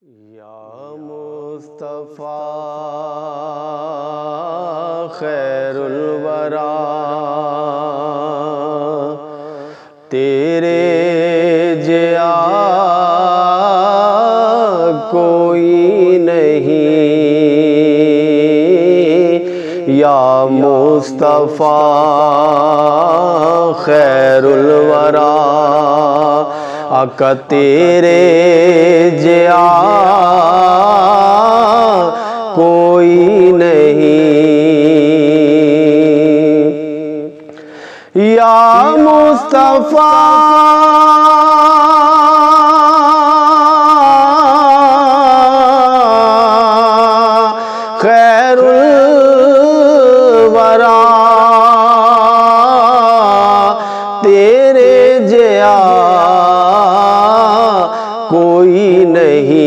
یا مصطفیٰ خیر الورا تیرے جیا کوئی نہیں، یا مصطفیٰ خیر الورا آقا تیرے جیا کوئی نہیں، یا مصطفیٰ خیر الورا تیرے جیا کوئی نہیں،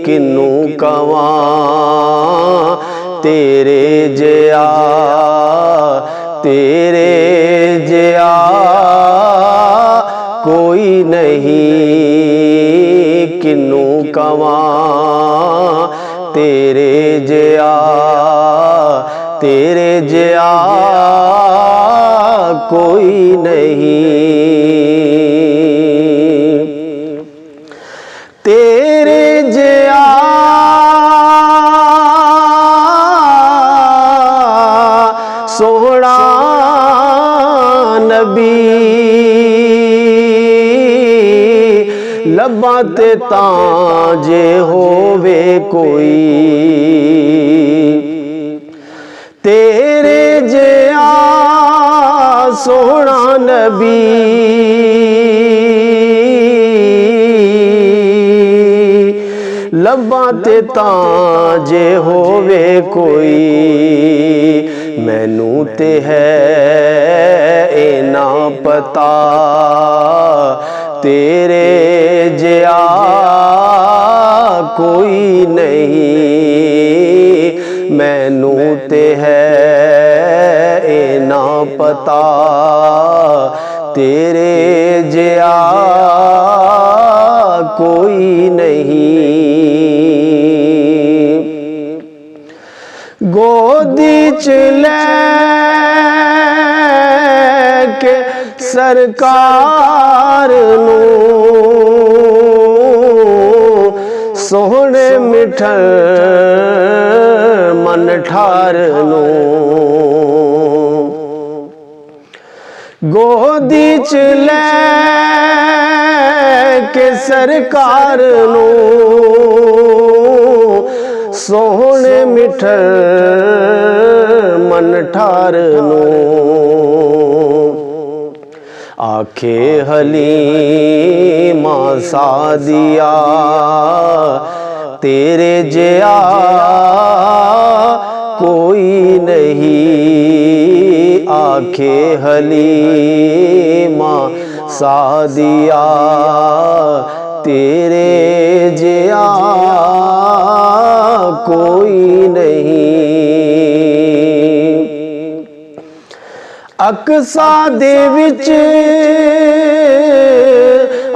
کنوں کواں تیرے جیا کوئی نہیں، کنوں کواں تیرے جیا کوئی نہیں، تیرے جیا سوہنا نبی لباں تے تاں جے ہووے کوئی، تیرے جیا سوہنا نبی لباں تے تاں جے ہووے کوئی، مینوں تے ہے اینا پتا تیرے جیا کوئی نہیں، مینوں تے ہے اینا پتا تیرے جیا کوئی نہیں، گودی چ لے کے سرکار نوں سوہنے مٹھن من ٹھار نوں، گودی چ لے کے سرکار نوں سوہنے مٹھن من ٹھار نوں، آکھے حلیمہ سعدیہ تیرے جیا کوئی نہیں، آکھے حلیمہ سعدیہ تیرے جیا کوئی نہیں، اقصیٰ دے وچ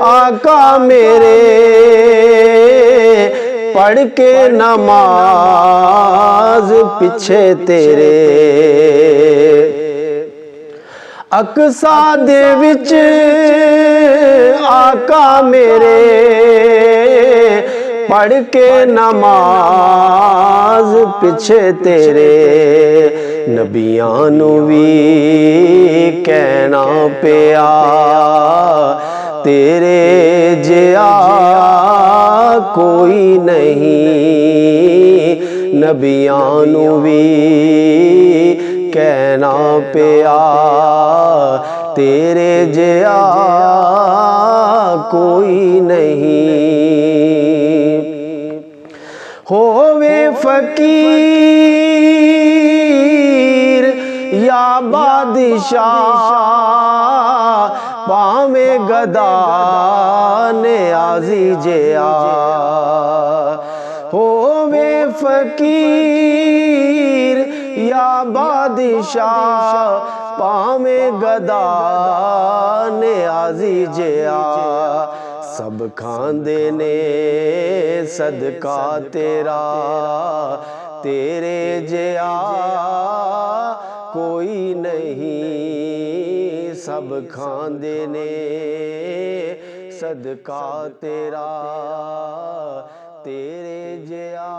آقا میرے پڑھ کے نماز پچھے تیرے، اقصیٰ دے وچ آقا میرے پڑھ کے نماز پچھے تیرے، نبیاں نوں وی کہنا پیا تیرے جیا کوئی نہیں، نبیاں نوں وی کہنا پیا تیرے جیا کوئی نہیں، ہووے فقیر یا بادشاہ پاویں گدا نیازی جیا، ہووے فقیر یا بادشاہ پاویں گدا نیازی جیا، سب کھاندے نے صدقہ تیرا، تیرے جیا کوئی نہیں، سب کھاندے نے صدقہ تیرا، تیرے جیا